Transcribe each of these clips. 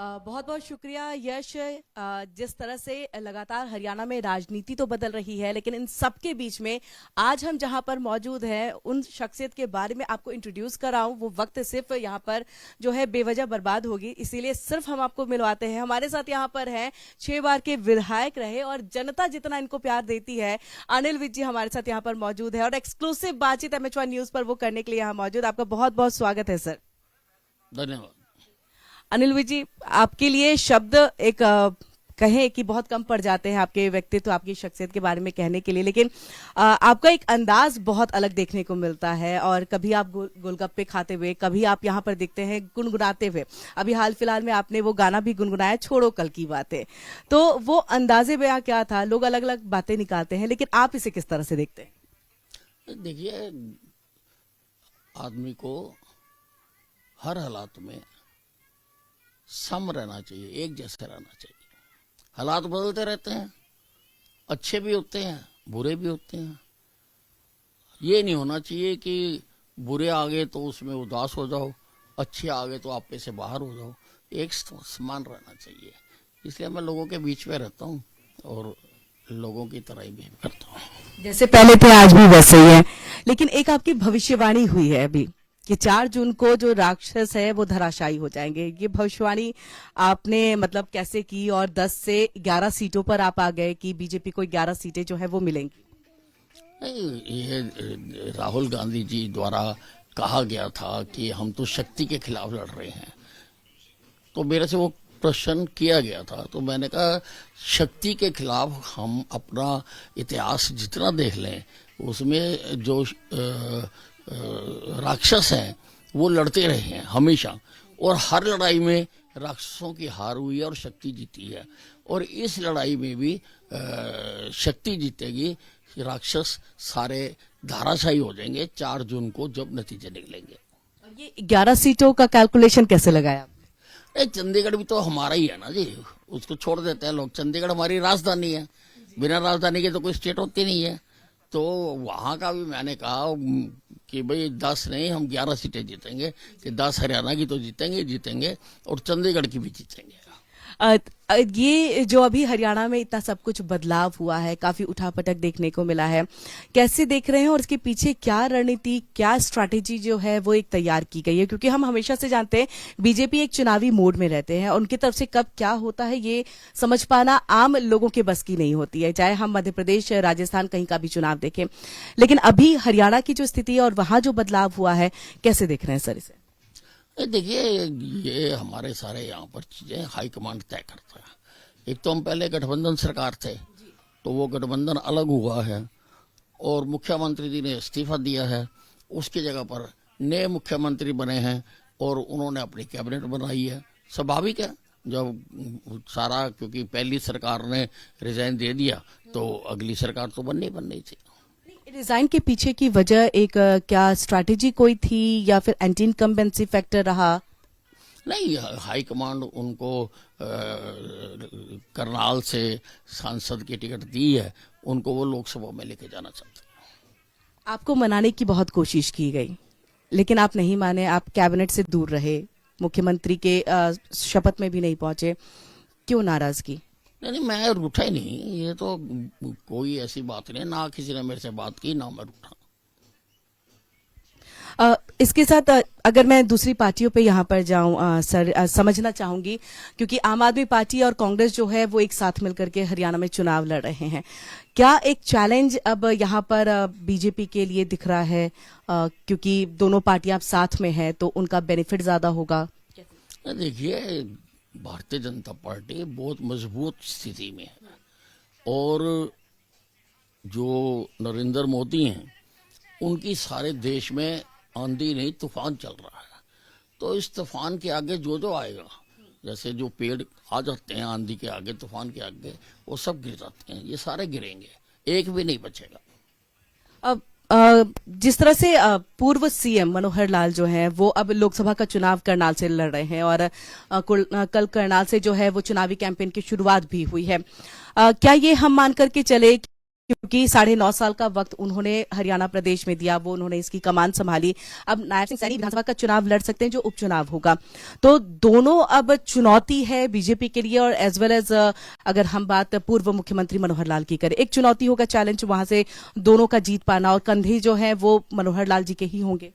बहुत बहुत शुक्रिया यश। जिस तरह से लगातार हरियाणा में राजनीति तो बदल रही है, लेकिन इन सब के बीच में आज हम जहां पर मौजूद हैं उन शख्सियत के बारे में आपको इंट्रोड्यूस कराऊं, वो वक्त सिर्फ यहां पर जो है बेवजह बर्बाद होगी, इसीलिए सिर्फ हम आपको मिलवाते हैं। हमारे साथ यहां पर हैं 6 बार के विधायक रहे और जनता जितना इनको प्यार देती है, अनिल विज जी हमारे साथ यहाँ पर मौजूद है और एक्सक्लूसिव बातचीत MH1 न्यूज पर वो करने के लिए यहाँ मौजूद। आपका बहुत बहुत स्वागत है सर। धन्यवाद। अनिल विज जी, आपके लिए शब्द एक कहें कि बहुत कम पड़ जाते हैं आपके व्यक्तित्व, आपकी शख्सियत के बारे में कहने के लिए, लेकिन आपका एक अंदाज बहुत अलग देखने को मिलता है। और कभी आप गोलगप्पे खाते हुए, कभी आप यहाँ पर दिखते हैं गुनगुनाते हुए। अभी हाल फिलहाल में आपने वो गाना भी गुनगुनाया, छोड़ो कल की बातें। तो वो अंदाजे बयां क्या था? लोग अलग अलग बातें निकालते हैं, लेकिन आप इसे किस तरह से देखते हैं? देखिए, आदमी को हर हालात में सम रहना चाहिए, एक जैसा रहना चाहिए। हालात बदलते रहते हैं, अच्छे भी होते हैं, बुरे भी होते हैं। ये नहीं होना चाहिए कि बुरे आ गए तो उसमें उदास हो जाओ, अच्छे आ गए तो आप पे से बाहर हो जाओ। एक समान रहना चाहिए। इसलिए मैं लोगों के बीच में रहता हूँ और लोगों की तरह ही बिहेव करता हूँ। जैसे पहले थे आज भी वैसे ही है। लेकिन एक आपकी भविष्यवाणी हुई है अभी कि 4 जून को जो राक्षस है वो धराशायी हो जाएंगे। ये भविष्यवाणी आपने मतलब कैसे की और 10 से 11 सीटों पर आप आ गए कि बीजेपी को 11 सीटें जो है वो मिलेंगी? ये राहुल गांधी जी द्वारा कहा गया था कि हम तो शक्ति के खिलाफ लड़ रहे हैं, तो मेरे से वो प्रश्न किया गया था। तो मैंने कहा शक्ति के खिलाफ हम अपना इतिहास जितना देख लें, उसमें जो राक्षस हैं वो लड़ते रहे हैं हमेशा, और हर लड़ाई में राक्षसों की हार हुई है और शक्ति जीती है। और इस लड़ाई में भी शक्ति जीतेगी, राक्षस सारे धाराशायी हो जाएंगे 4 जून को जब नतीजे निकलेंगे। ये 11 सीटों का कैलकुलेशन कैसे लगाया? चंडीगढ़ भी तो हमारा ही है ना जी, उसको छोड़ देते हैं लोग। चंडीगढ़ हमारी राजधानी है, बिना राजधानी के तो कोई स्टेट होती नहीं है। तो वहां का भी मैंने कहा कि भाई 10 नहीं, हम 11 सीटें जीतेंगे, कि 10 हरियाणा की तो जीतेंगे और चंडीगढ़ की भी जीतेंगे। ये जो अभी हरियाणा में इतना सब कुछ बदलाव हुआ है, काफी उठापटक देखने को मिला है, कैसे देख रहे हैं और इसके पीछे क्या रणनीति, क्या स्ट्रैटेजी जो है वो एक तैयार की गई है? क्योंकि हम हमेशा से जानते हैं बीजेपी एक चुनावी मोड में रहते हैं, उनकी तरफ से कब क्या होता है ये समझ पाना आम लोगों के बस की नहीं होती है, चाहे हम मध्य प्रदेश, राजस्थान, कहीं का भी चुनाव देखें। लेकिन अभी हरियाणा की जो स्थिति है और वहां जो बदलाव हुआ है, कैसे देख रहे हैं सर इसे? देखिए, ये हमारे सारे यहाँ पर चीजें हाईकमांड तय करता है। एक तो हम पहले गठबंधन सरकार थे, तो वो गठबंधन अलग हुआ है और मुख्यमंत्री जी ने इस्तीफा दिया है। उसकी जगह पर नए मुख्यमंत्री बने हैं और उन्होंने अपनी कैबिनेट बनाई है। स्वाभाविक है, जब सारा, क्योंकि पहली सरकार ने रिजाइन दे दिया तो अगली सरकार तो बननी थी। रिजाइन के पीछे की वजह एक क्या स्ट्रैटेजी कोई थी या फिर एंटी इनकम्बेंसी फैक्टर रहा? नहीं, हाईकमांड उनको करनाल से सांसद की टिकट दी है, उनको वो लोकसभा में लेके जाना चाहते हैं। आपको मनाने की बहुत कोशिश की गई, लेकिन आप नहीं माने, आप कैबिनेट से दूर रहे, मुख्यमंत्री के शपथ में भी नहीं पहुंचे। क्यों नाराजगी? नहीं, मैं रूठा ही नहीं। ये तो कोई ऐसी बात नहीं, ना किसी ने मेरे से बात की, ना मैं रूठा। इसके साथ अगर मैं दूसरी पार्टियों पे यहाँ पर जाऊं सर, समझना चाहूंगी, क्योंकि आम आदमी पार्टी और कांग्रेस जो है वो एक साथ मिलकर के हरियाणा में चुनाव लड़ रहे हैं। क्या एक चैलेंज अब यहाँ पर बीजेपी के लिए दिख रहा है, क्योंकि दोनों पार्टियां साथ में हैं तो उनका बेनिफिट ज्यादा होगा? देखिए, भारतीय जनता पार्टी बहुत मजबूत स्थिति में है और जो नरेंद्र मोदी हैं उनकी सारे देश में आंधी नहीं तूफान चल रहा है। तो इस तूफान के आगे जो आएगा, जैसे जो पेड़ आ जाते हैं आंधी के आगे, तूफान के आगे, वो सब गिर जाते हैं। ये सारे गिरेंगे, एक भी नहीं बचेगा। अब जिस तरह से पूर्व सीएम मनोहर लाल जो हैं वो अब लोकसभा का चुनाव करनाल से लड़ रहे हैं और कल करनाल से जो है वो चुनावी कैंपेन की शुरुआत भी हुई है। क्या ये हम मान करके चले क्योंकि 9.5 साल का वक्त उन्होंने हरियाणा प्रदेश में दिया, वो उन्होंने इसकी कमान संभाली। अब नायब सिंह सैनी विधानसभा का चुनाव लड़ सकते हैं जो उपचुनाव होगा, तो दोनों अब चुनौती है बीजेपी के लिए, और एज वेल एज अगर हम बात पूर्व मुख्यमंत्री मनोहर लाल की करें, एक चुनौती होगा, चैलेंज वहां से दोनों का जीत पाना, और कंधे जो है वो मनोहर लाल जी के ही होंगे।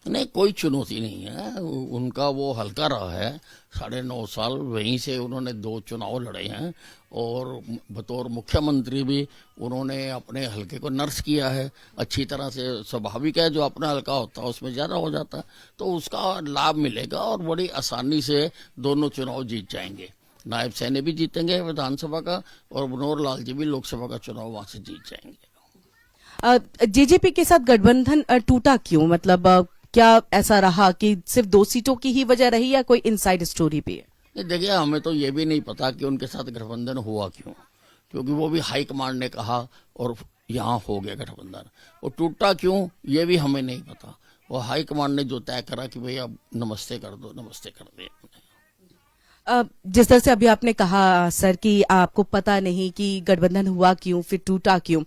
नहीं, कोई चुनौती नहीं है, उनका वो हल्का रहा है 9.5 साल, वहीं से उन्होंने 2 चुनाव लड़े हैं, और बतौर मुख्यमंत्री भी उन्होंने अपने हल्के को नर्स किया है अच्छी तरह से। स्वाभाविक है, जो अपना हल्का होता है उसमें ज़्यादा हो जाता है, तो उसका लाभ मिलेगा और बड़ी आसानी से दोनों चुनाव जीत जाएंगे। नायब सैनी भी जीतेंगे विधानसभा का, और मनोहर लाल जी भी लोकसभा का चुनाव वहां से जीत जाएंगे। जेजेपी के साथ गठबंधन टूटा क्यों? मतलब क्या ऐसा रहा कि सिर्फ 2 सीटों की ही वजह रही, या कोई इनसाइड स्टोरी भी है? नहीं, देखिए, हमें तो ये भी नहीं पता कि उनके साथ गठबंधन हुआ क्यों, क्योंकि वो भी हाईकमांड ने कहा और यहाँ हो गया गठबंधन। वो टूटा क्यों ये भी हमें नहीं पता, वो हाईकमांड ने जो तय करा कि भाई अब नमस्ते कर दो, नमस्ते कर दे। जिस तरह से अभी आपने कहा सर कि आपको पता नहीं कि गठबंधन हुआ क्यों, फिर टूटा क्यों,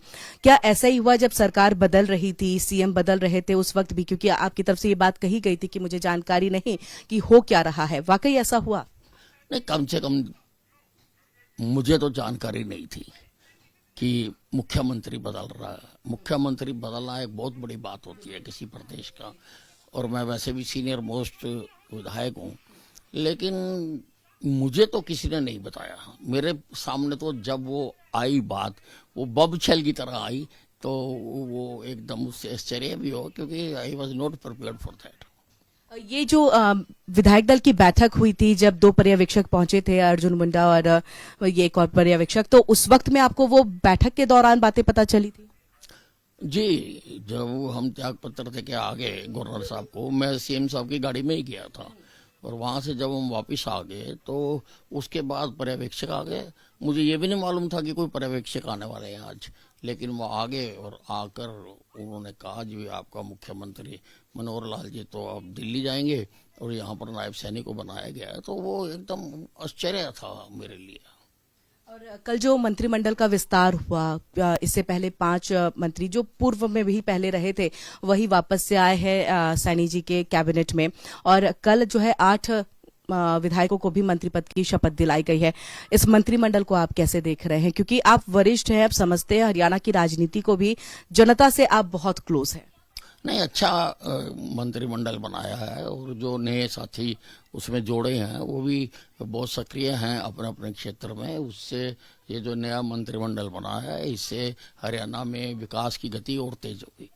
क्या ऐसा ही हुआ जब सरकार बदल रही थी, सीएम बदल रहे थे उस वक्त भी? क्योंकि आपकी तरफ से ये बात कही गई थी कि मुझे जानकारी नहीं कि हो क्या रहा है, वाकई ऐसा हुआ? नहीं, कम से कम मुझे तो जानकारी नहीं थी कि मुख्यमंत्री बदल रहा है। मुख्यमंत्री बदलना एक बहुत बड़ी बात होती है किसी प्रदेश का, और मैं वैसे भी सीनियर मोस्ट विधायक हूँ, लेकिन मुझे तो किसी ने नहीं बताया। मेरे सामने तो जब वो आई बात, वो बमछल की तरह आई, तो वो एकदम उससे आश्चर्य भी हो, क्योंकि I was not prepared for that. ये जो विधायक दल की बैठक हुई थी, जब 2 पर्यवेक्षक पहुंचे थे, अर्जुन मुंडा और ये एक और पर्यवेक्षक, तो उस वक्त में आपको वो बैठक के दौरान बातें पता चली थी? जी, जब हम त्याग पत्र दे के आ गए गवर्नर साहब को, मैं सीएम साहब की गाड़ी में ही गया था, और वहाँ से जब हम वापस आ गए तो उसके बाद पर्यवेक्षक आ गए। मुझे ये भी नहीं मालूम था कि कोई पर्यवेक्षक आने वाले हैं आज, लेकिन वो आ गए, और आकर उन्होंने कहा जी आपका मुख्यमंत्री मनोहर लाल जी तो अब दिल्ली जाएंगे, और यहाँ पर नायब सैनी को बनाया गया है। तो वो एकदम आश्चर्य था मेरे लिए। और कल जो मंत्रिमंडल का विस्तार हुआ, इससे पहले 5 मंत्री जो पूर्व में भी पहले रहे थे वही वापस से आए हैं सैनी जी के कैबिनेट में, और कल जो है 8 विधायकों को भी मंत्री पद की शपथ दिलाई गई है। इस मंत्रिमंडल को आप कैसे देख रहे हैं? क्योंकि आप वरिष्ठ हैं, आप समझते हैं हरियाणा की राजनीति को भी, जनता से आप बहुत क्लोज हैं। नहीं, अच्छा मंत्रिमंडल बनाया है, और जो नए साथी उसमें जोड़े हैं वो भी बहुत सक्रिय हैं अपने अपने क्षेत्र में। उससे ये जो नया मंत्रिमंडल बना है, इससे हरियाणा में विकास की गति और तेज होगी।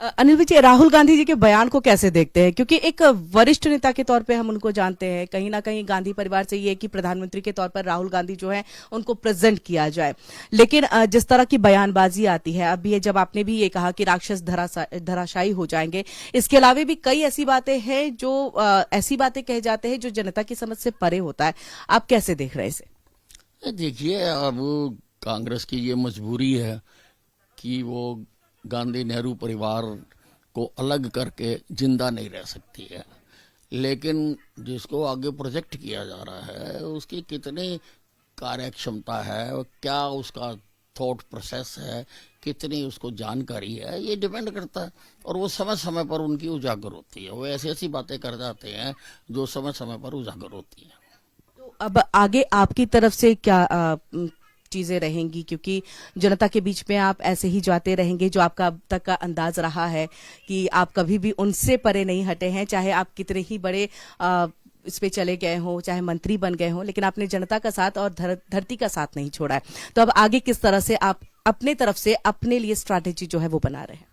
अनिल जी, राहुल गांधी जी के बयान को कैसे देखते हैं? क्योंकि एक वरिष्ठ नेता के तौर पे हम उनको जानते हैं, कहीं ना कहीं गांधी परिवार से ये कि प्रधानमंत्री के तौर पर राहुल गांधी जो है उनको प्रेजेंट किया जाए, लेकिन जिस तरह की बयानबाजी आती है, अभी ये जब आपने भी ये कहा कि राक्षस धराशायी हो जाएंगे, इसके अलावा भी कई ऐसी बातें हैं जो ऐसी बातें कहे जाते हैं जो जनता की समझ से परे होता है, आप कैसे देख रहे हैं इसे? देखिए, अब कांग्रेस की ये मजबूरी है कि वो गांधी नेहरू परिवार को अलग करके जिंदा नहीं रह सकती है, लेकिन जिसको आगे प्रोजेक्ट किया जा रहा है उसकी कितनी कार्यक्षमता है, और क्या उसका थॉट प्रोसेस है, कितनी उसको जानकारी है, ये डिपेंड करता है। और वो समय समय पर उनकी उजागर होती है, वो ऐसी ऐसी बातें कर जाते हैं जो समय समय पर उजागर होती हैं। तो अब आगे आपकी तरफ से क्या चीजें रहेंगी? क्योंकि जनता के बीच में आप ऐसे ही जाते रहेंगे, जो आपका अब तक का अंदाज रहा है कि आप कभी भी उनसे परे नहीं हटे हैं, चाहे आप कितने ही बड़े इस पे चले गए हों, चाहे मंत्री बन गए हों, लेकिन आपने जनता का साथ और धरती का साथ नहीं छोड़ा है। तो अब आगे किस तरह से आप अपने तरफ से अपने लिए स्ट्रैटेजी जो है वो बना रहे हैं?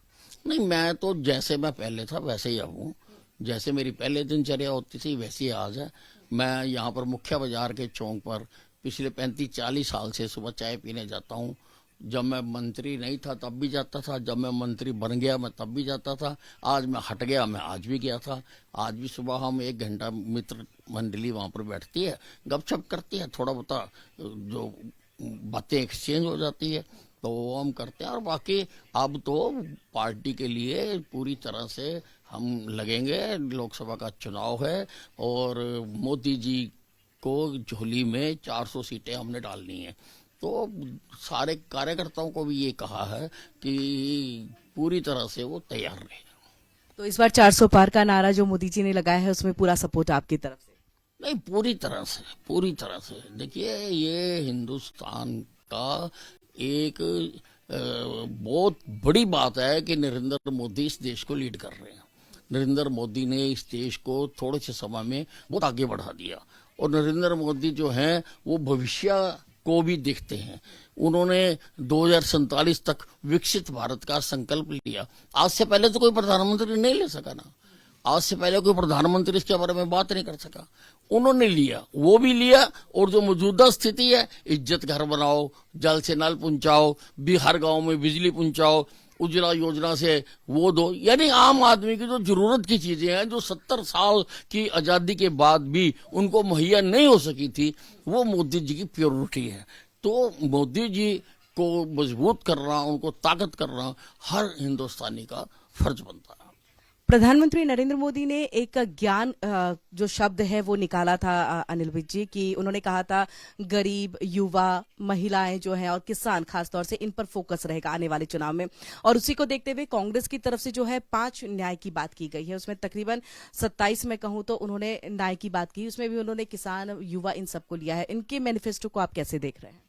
नहीं, मैं तो जैसे मैं पहले था वैसे ही हूँ, जैसे मेरी पहले दिनचर्या होती थी वैसे ही आज है। मैं यहाँ पर मुख्य बाजार के चौक पर पिछले 35-40 साल से सुबह चाय पीने जाता हूँ। जब मैं मंत्री नहीं था तब भी जाता था, जब मैं मंत्री बन गया मैं तब भी जाता था, आज मैं हट गया मैं आज भी गया था। आज भी सुबह हम 1 घंटा मित्र मंडली वहाँ पर बैठती है, गपशप करती है, थोड़ा बहुत जो बातें एक्सचेंज हो जाती है तो वो हम करते हैं। और बाकी अब तो पार्टी के लिए पूरी तरह से हम लगेंगे। लोकसभा का चुनाव है और मोदी जी को झोली में 400 सीटें हमने डालनी है, तो सारे कार्यकर्ताओं को भी ये कहा है कि पूरी तरह से वो तैयार रहे। तो इस बार 400 पार का नारा जो मोदी जी ने लगाया है उसमें पूरा सपोर्ट आपकी तरफ से? नहीं, पूरी तरह से देखिए, ये हिंदुस्तान का एक बहुत बड़ी बात है कि नरेंद्र मोदी इस देश को लीड कर रहे हैं। नरेंद्र मोदी ने इस देश को थोड़े से समय में बहुत आगे बढ़ा दिया, और नरेंद्र मोदी जो हैं वो भविष्य को भी देखते हैं। उन्होंने 2047 तक विकसित भारत का संकल्प लिया। आज से पहले तो कोई प्रधानमंत्री नहीं ले सका ना, आज से पहले कोई प्रधानमंत्री इसके बारे में बात नहीं कर सका। उन्होंने लिया, वो भी लिया, और जो मौजूदा स्थिति है, इज्जत घर बनाओ, जल से नल पहुंचाओ, भी हर गांव में बिजली पहुंचाओ, उज्ज्वला योजना से वो दो, यानी आम आदमी की जो जरूरत की चीजें हैं, जो 70 साल की आजादी के बाद भी उनको मुहैया नहीं हो सकी थी, वो मोदी जी की प्योरिटी है। तो मोदी जी को मजबूत करना, उनको ताकत करना हर हिंदुस्तानी का फर्ज बनता है। प्रधानमंत्री नरेंद्र मोदी ने एक ज्ञान जो शब्द है वो निकाला था अनिल विज जी, की उन्होंने कहा था गरीब, युवा, महिलाएं जो हैं और किसान खासतौर से इन पर फोकस रहेगा आने वाले चुनाव में। और उसी को देखते हुए कांग्रेस की तरफ से जो है 5 न्याय की बात की गई है, उसमें तकरीबन 27 में कहूं तो उन्होंने न्याय की बात की, उसमें भी उन्होंने किसान, युवा, इन सबको लिया है। इनके मैनिफेस्टो को आप कैसे देख रहे हैं?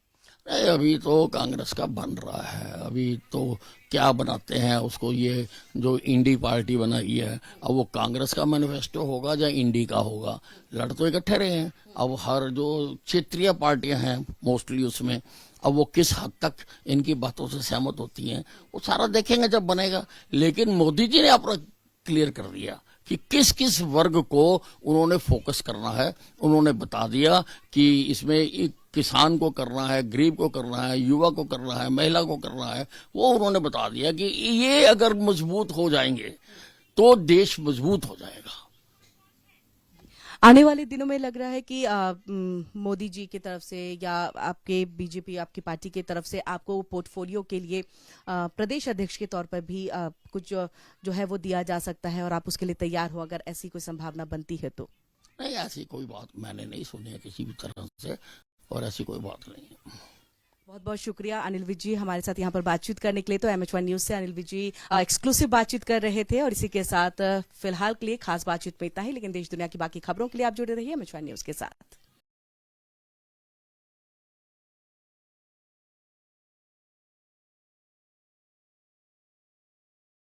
नहीं, अभी तो कांग्रेस का बन रहा है, अभी तो क्या बनाते हैं उसको, ये जो इंडी पार्टी बनाई है, अब वो कांग्रेस का मैनिफेस्टो होगा या इंडी का होगा, लड़ तो इकट्ठे रहे हैं। अब हर जो क्षेत्रीय पार्टियां हैं मोस्टली उसमें, अब वो किस हद तक इनकी बातों से सहमत होती हैं वो सारा देखेंगे जब बनेगा। लेकिन मोदी जी ने अपना क्लियर कर दिया कि किस किस वर्ग को उन्होंने फोकस करना है। उन्होंने बता दिया कि इसमें किसान को करना है, गरीब को करना है, युवा को करना है, महिला को करना है। वो उन्होंने बता दिया कि ये अगर मजबूत हो जाएंगे तो देश मजबूत हो जाएगा। आने वाले दिनों में लग रहा है कि मोदी जी की तरफ से या आपके बीजेपी, आपकी पार्टी की तरफ से आपको पोर्टफोलियो के लिए प्रदेश अध्यक्ष के तौर पर भी कुछ जो है वो दिया जा सकता है, और आप उसके लिए तैयार हो अगर ऐसी कोई संभावना बनती है तो? नहीं, ऐसी कोई बात मैंने नहीं सुनी है किसी भी तरह से, और ऐसी कोई बात नहीं है। बहुत बहुत शुक्रिया अनिल विज जी हमारे साथ यहाँ पर बातचीत करने के लिए। तो MH1 न्यूज से अनिल विज जी एक्सक्लूसिव बातचीत कर रहे थे, और इसी के साथ फिलहाल के लिए खास बातचीत में इतना ही, लेकिन देश दुनिया की बाकी खबरों के लिए आप जुड़े रहिए MH1 न्यूज के साथ।